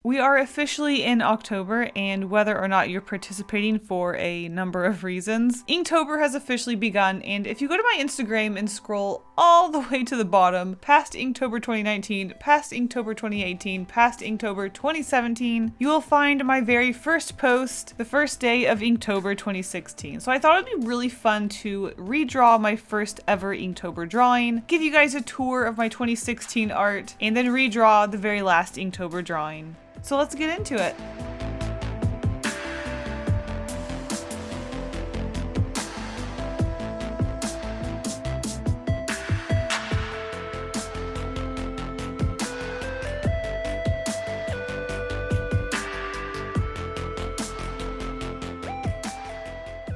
We are officially in October, and whether or not you're participating for a number of reasons, Inktober has officially begun, and if you go to my Instagram and scroll all the way to the bottom, past Inktober 2019, past Inktober 2018, past Inktober 2017, you will find my very first post, the first day of Inktober 2016. So I thought it'd be really fun to redraw my first ever Inktober drawing, give you guys a tour of my 2016 art, and then redraw the very last Inktober drawing. So let's get into it.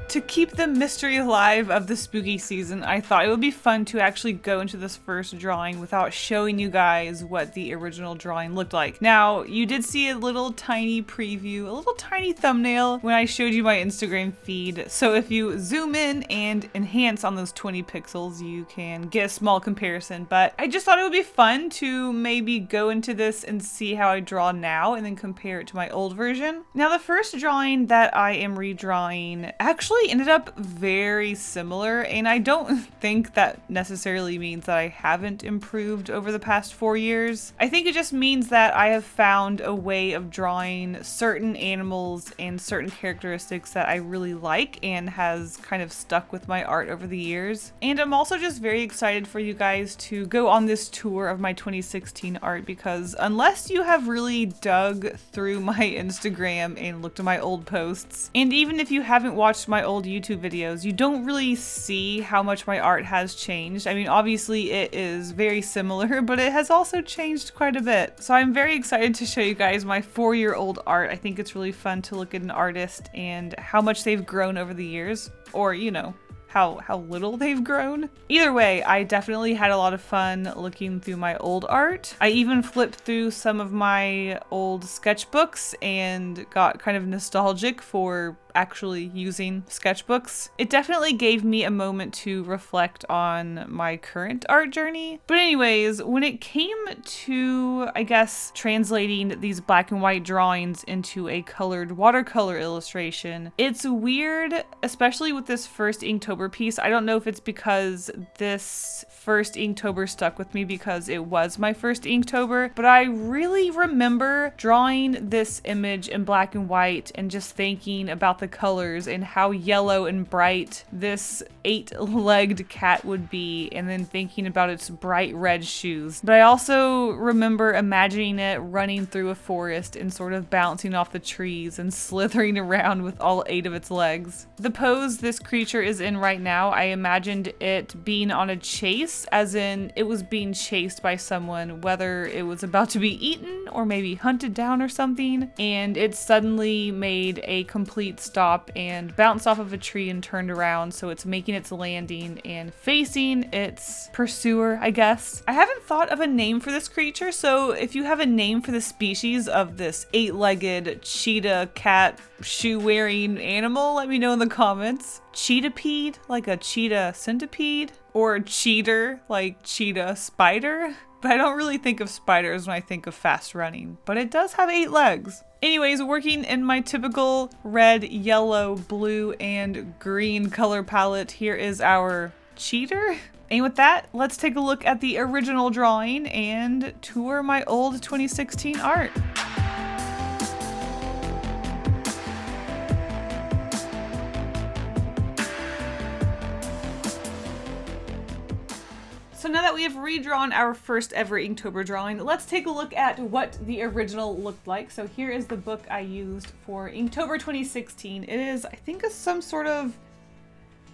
To keep the mystery alive of the spooky season, I thought it would be fun to actually go into this first drawing without showing you guys what the original drawing looked like. Now, you did see a little tiny preview, a little tiny thumbnail when I showed you my Instagram feed. So if you zoom in and enhance on those 20 pixels, you can get a small comparison. But I just thought it would be fun to maybe go into this and see how I draw now and then compare it to my old version. Now, the first drawing that I am redrawing actually ended up very similar, and I don't think that necessarily means that I haven't improved over the past 4 years. I think it just means that I have found a way of drawing certain animals and certain characteristics that I really like and has kind of stuck with my art over the years. And I'm also just very excited for you guys to go on this tour of my 2016 art, because unless you have really dug through my Instagram and looked at my old posts, and even if you haven't watched my old YouTube videos, you don't really see how much my art has changed. I mean, obviously it is very similar, but it has also changed quite a bit. So I'm very excited to show you guys my 4-year-old art. I think it's really fun to look at an artist and how much they've grown over the years, or, you know, how little they've grown. Either way, I definitely had a lot of fun looking through my old art. I even flipped through some of my old sketchbooks and got kind of nostalgic for actually using sketchbooks. It definitely gave me a moment to reflect on my current art journey. But anyways, when it came to, I guess, translating these black and white drawings into a colored watercolor illustration, it's weird, especially with this first Inktober piece. I don't know if it's because this first Inktober stuck with me because it was my first Inktober, but I really remember drawing this image in black and white and just thinking about the colors and how yellow and bright this 8-legged cat would be, and then thinking about its bright red shoes. But I also remember imagining it running through a forest and sort of bouncing off the trees and slithering around with all 8 of its legs. The pose this creature is in right now, I imagined it being on a chase, as in it was being chased by someone, whether it was about to be eaten or maybe hunted down or something, and it suddenly made a complete stop and bounced off of a tree and turned around, so it's making its landing and facing its pursuer, I guess. I haven't thought of a name for this creature, so if you have a name for the species of this 8-legged cheetah cat shoe-wearing animal, let me know in the comments. Cheetapede, like a cheetah centipede, or cheater, like cheetah spider. But I don't really think of spiders when I think of fast running, but it does have 8 legs. Anyways, working in my typical red, yellow, blue, and green color palette, here is our cheater. And with that, let's take a look at the original drawing and tour my old 2016 art. So now that we have redrawn our first ever Inktober drawing, let's take a look at what the original looked like. So here is the book I used for Inktober 2016. It is, I think, some sort of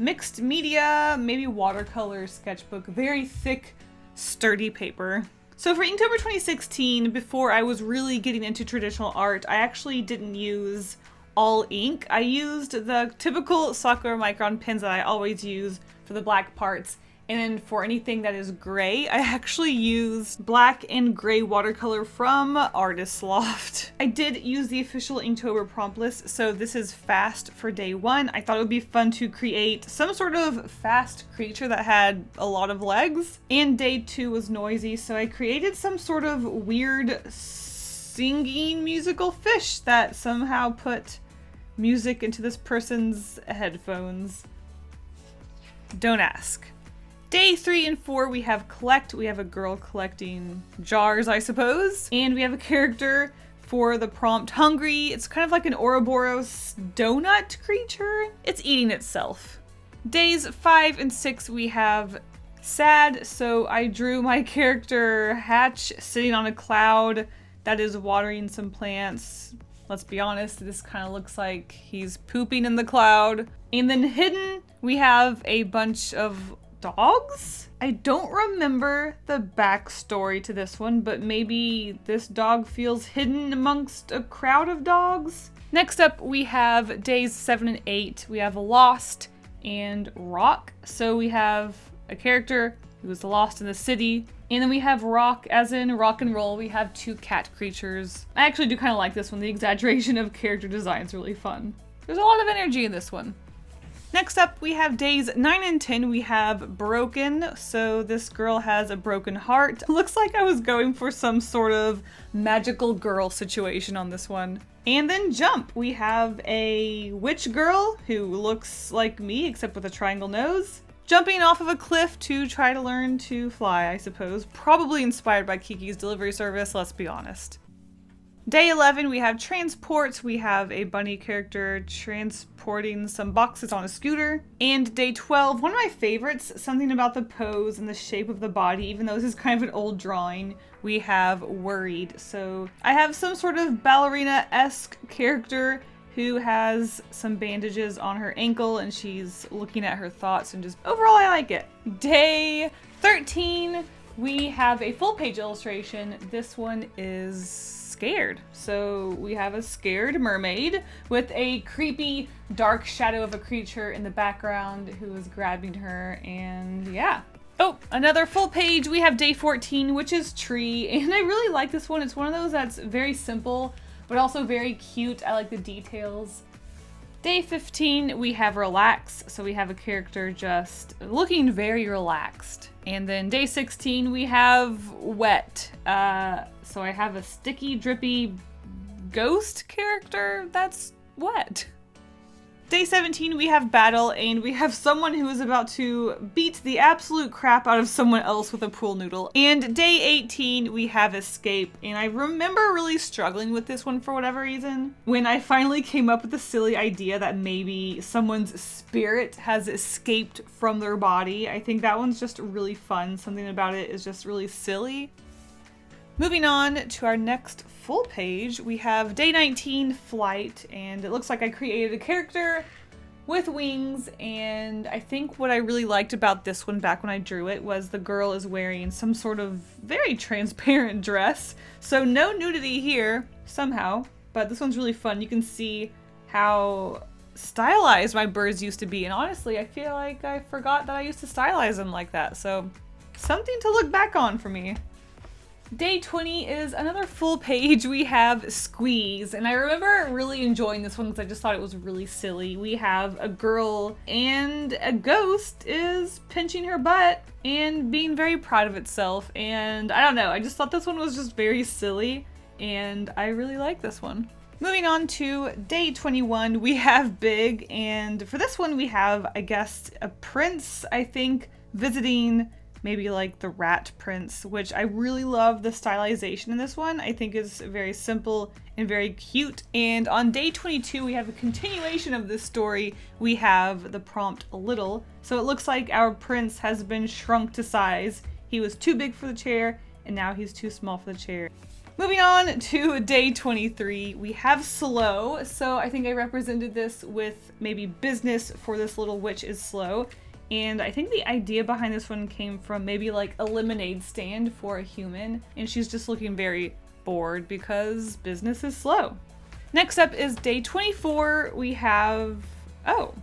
mixed media, maybe watercolor sketchbook, very thick, sturdy paper. So for Inktober 2016, before I was really getting into traditional art, I actually didn't use all ink. I used the typical Sakura Micron pens that I always use for the black parts. And then for anything that is gray, I actually use black and gray watercolor from Artist Loft. I did use the official Inktober prompt list, so this is fast for day 1. I thought it would be fun to create some sort of fast creature that had a lot of legs. And day 2 was noisy, so I created some sort of weird singing musical fish that somehow put music into this person's headphones. Don't ask. Day 3 and 4, we have collect. We have a girl collecting jars, I suppose. And we have a character for the prompt hungry. It's kind of like an Ouroboros donut creature. It's eating itself. Days 5 and 6, we have sad. So I drew my character Hatch sitting on a cloud that is watering some plants. Let's be honest, this kind of looks like he's pooping in the cloud. And then hidden, we have a bunch of dogs? I don't remember the backstory to this one, but maybe this dog feels hidden amongst a crowd of dogs. Next up, we have days 7 and 8. We have lost and rock. So we have a character who was lost in the city. And then we have rock, as in rock and roll. We have 2 cat creatures. I actually do kind of like this one. The exaggeration of character design is really fun. There's a lot of energy in this one. Next up, we have days 9 and 10. We have broken. So this girl has a broken heart. Looks like I was going for some sort of magical girl situation on this one. And then jump. We have a witch girl who looks like me, except with a triangle nose, jumping off of a cliff to try to learn to fly, I suppose. Probably inspired by Kiki's delivery service, let's be honest. Day 11, we have transport. We have a bunny character transporting some boxes on a scooter. And day 12, one of my favorites, something about the pose and the shape of the body, even though this is kind of an old drawing, we have worried. So I have some sort of ballerina-esque character who has some bandages on her ankle and she's looking at her thoughts, and just overall I like it. Day 13, we have a full page illustration. This one is scared. So we have a scared mermaid with a creepy dark shadow of a creature in the background who is grabbing her, and yeah. Oh, another full page. We have day 14, which is tree, and I really like this one. It's one of those that's very simple, but also very cute. I like the details. Day 15, we have relax. So we have a character just looking very relaxed. And then day 16, we have wet. So I have a sticky, drippy ghost character that's wet. Day 17, we have battle, and we have someone who is about to beat the absolute crap out of someone else with a pool noodle. And day 18, we have escape, and I remember really struggling with this one for whatever reason. When I finally came up with the silly idea that maybe someone's spirit has escaped from their body, I think that one's just really fun. Something about it is just really silly. Moving on to our next full page, we have day 19, flight, and it looks like I created a character with wings, and I think what I really liked about this one back when I drew it was the girl is wearing some sort of very transparent dress, so no nudity here, somehow, but this one's really fun. You can see how stylized my birds used to be, and honestly, I feel like I forgot that I used to stylize them like that, so something to look back on for me. Day 20 is another full page. We have squeeze, and I remember really enjoying this one because I just thought it was really silly. We have a girl and a ghost is pinching her butt and being very proud of itself, and I don't know, I just thought this one was just very silly, and I really like this one. Moving on to day 21, we have big, and for this one we have, I guess, a prince, I think, visiting maybe like the rat prince, which I really love the stylization in this one. I think is very simple and very cute. And on day 22, we have a continuation of this story. We have the prompt little. So it looks like our prince has been shrunk to size. He was too big for the chair, and now he's too small for the chair. Moving on to day 23, we have slow. So I think I represented this with maybe business for this little witch is slow. And I think the idea behind this one came from maybe like a lemonade stand for a human, and she's just looking very bored because business is slow. Next up is day 24. We have, oh,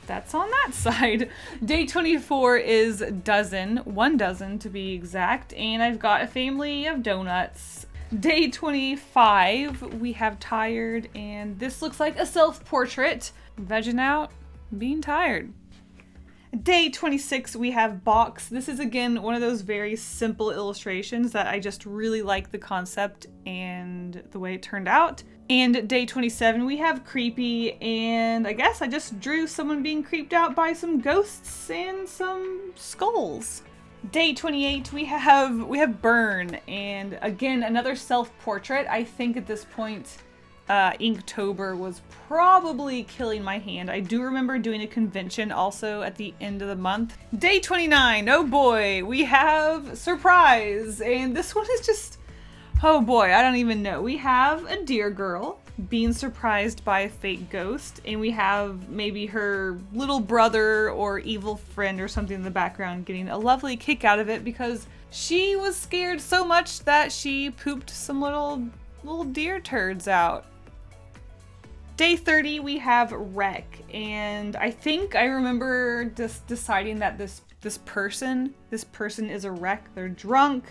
that's on that side. Day 24 is dozen, 1 dozen to be exact, and I've got a family of donuts. Day 25, we have tired, and this looks like a self-portrait. Vegging out, being tired. Day 26, we have Box. This is again one of those very simple illustrations that I just really like the concept and the way it turned out. And day 27, we have Creepy, and I guess I just drew someone being creeped out by some ghosts and some skulls. Day 28, we have Burn, and again, another self-portrait. I think at this point, Inktober was probably killing my hand. I do remember doing a convention also at the end of the month. Day 29, oh boy, we have Surprise, and this one is just, oh boy, I don't even know. We have a deer girl being surprised by a fake ghost, and we have maybe her little brother or evil friend or something in the background getting a lovely kick out of it because she was scared so much that she pooped some little deer turds out. Day 30, we have Wreck, and I think I remember just deciding that this person is a wreck. They're drunk,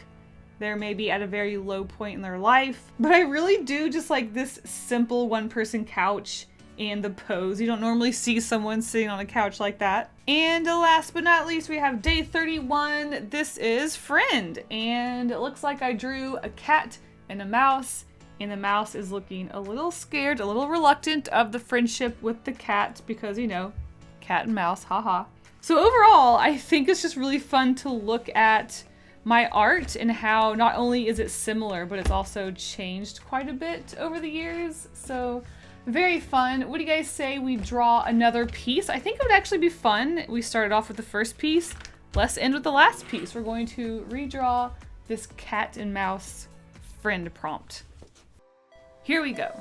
they're maybe at a very low point in their life, but I really do just like this simple one-person couch and the pose. You don't normally see someone sitting on a couch like that. And last but not least, we have day 31. This is Friend, and it looks like I drew a cat and a mouse. And the mouse is looking a little scared, a little reluctant of the friendship with the cat because, you know, cat and mouse, haha. So overall, I think it's just really fun to look at my art and how not only is it similar, but it's also changed quite a bit over the years. So very fun. What do you guys say we draw another piece? I think it would actually be fun. We started off with the first piece. Let's end with the last piece. We're going to redraw this cat and mouse friend prompt. Here we go.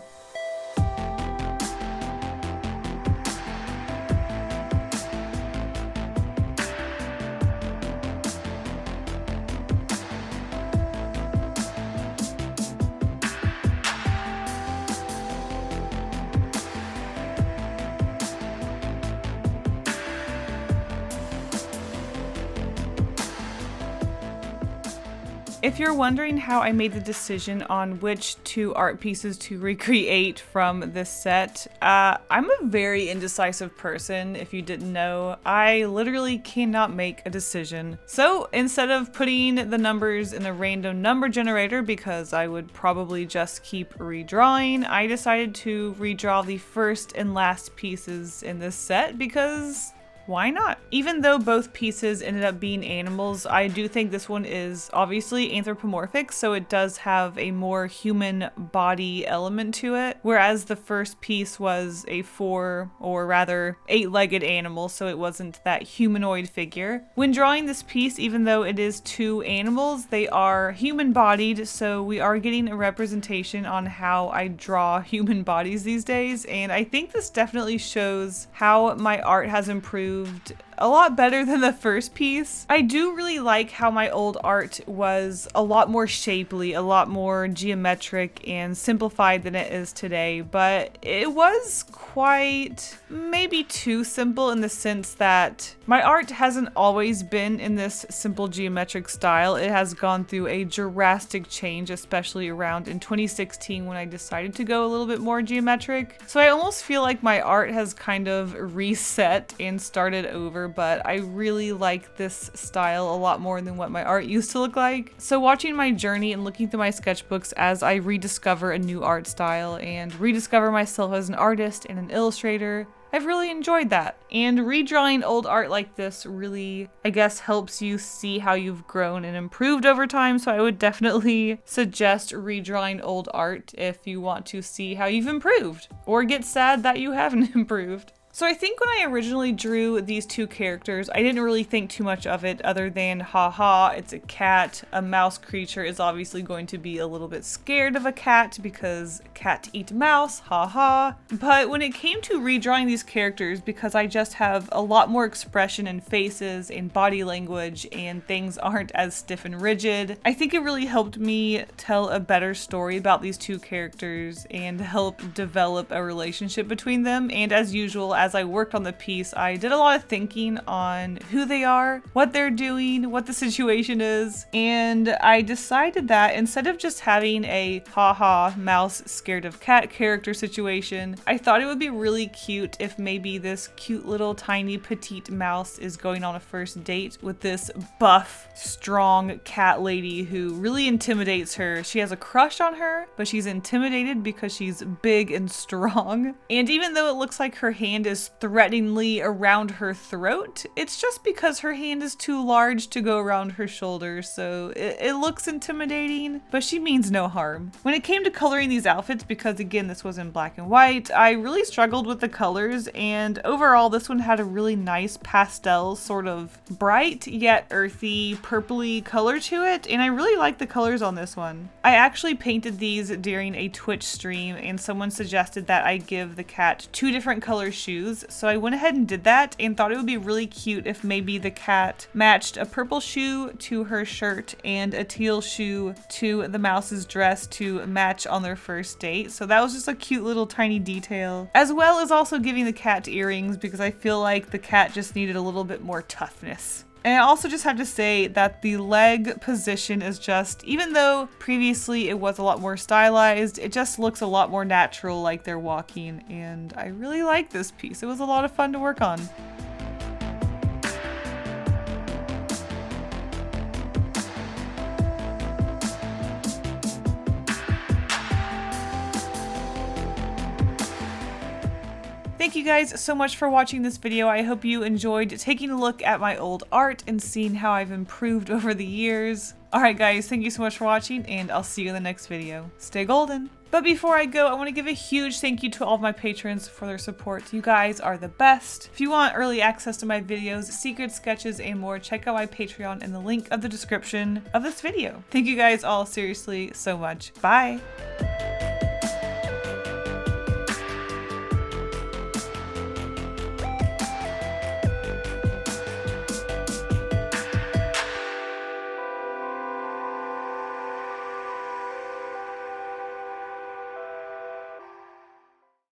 If you're wondering how I made the decision on which two art pieces to recreate from this set, I'm a very indecisive person, if you didn't know. I literally cannot make a decision. So instead of putting the numbers in a random number generator, because I would probably just keep redrawing, I decided to redraw the first and last pieces in this set because why not? Even though both pieces ended up being animals, I do think this one is obviously anthropomorphic, so it does have a more human body element to it, whereas the first piece was a eight-legged animal, so it wasn't that humanoid figure. When drawing this piece, even though it is two animals, they are human-bodied, so we are getting a representation on how I draw human bodies these days, and I think this definitely shows how my art has improved a lot better than the first piece. I do really like how my old art was a lot more shapely, a lot more geometric and simplified than it is today, but it was quite maybe too simple in the sense that my art hasn't always been in this simple geometric style. It has gone through a drastic change, especially around in 2016 when I decided to go a little bit more geometric. So I almost feel like my art has kind of reset and started over, but I really like this style a lot more than what my art used to look like. So watching my journey and looking through my sketchbooks as I rediscover a new art style and rediscover myself as an artist and an illustrator, I've really enjoyed that. And redrawing old art like this really, I guess, helps you see how you've grown and improved over time. So I would definitely suggest redrawing old art if you want to see how you've improved or get sad that you haven't improved. So I think when I originally drew these two characters, I didn't really think too much of it other than, haha, it's a cat. A mouse creature is obviously going to be a little bit scared of a cat because cat eat mouse, haha. But when it came to redrawing these characters, because I just have a lot more expression in faces and body language and things aren't as stiff and rigid, I think it really helped me tell a better story about these two characters and help develop a relationship between them. And as usual, as I worked on the piece, I did a lot of thinking on who they are, what they're doing, what the situation is, and I decided that instead of just having a haha mouse scared of cat character situation, I thought it would be really cute if maybe this cute little tiny petite mouse is going on a first date with this buff, strong cat lady who really intimidates her. She has a crush on her, but she's intimidated because she's big and strong. And even though it looks like her hand is threateningly around her throat, it's just because her hand is too large to go around her shoulders, so it looks intimidating, but she means no harm. When it came to coloring these outfits, because again this was in black and white, I really struggled with the colors, and overall this one had a really nice pastel, sort of bright yet earthy purpley color to it, and I really like the colors on this one. I actually painted these during a Twitch stream, and someone suggested that I give the cat 2 different color shoes, so I went ahead and did that and thought it would be really cute if maybe the cat matched a purple shoe to her shirt and a teal shoe to the mouse's dress to match on their first date. So that was just a cute little tiny detail, as well as also giving the cat earrings because I feel like the cat just needed a little bit more toughness. And I also just have to say that the leg position is just, even though previously it was a lot more stylized, it just looks a lot more natural like they're walking, and I really like this piece. It was a lot of fun to work on. Thank you guys so much for watching this video. I hope you enjoyed taking a look at my old art and seeing how I've improved over the years. Alright guys, thank you so much for watching, and I'll see you in the next video. Stay golden! But before I go, I want to give a huge thank you to all of my patrons for their support. You guys are the best. If you want early access to my videos, secret sketches, and more, check out my Patreon in the link of the description of this video. Thank you guys all seriously so much. Bye!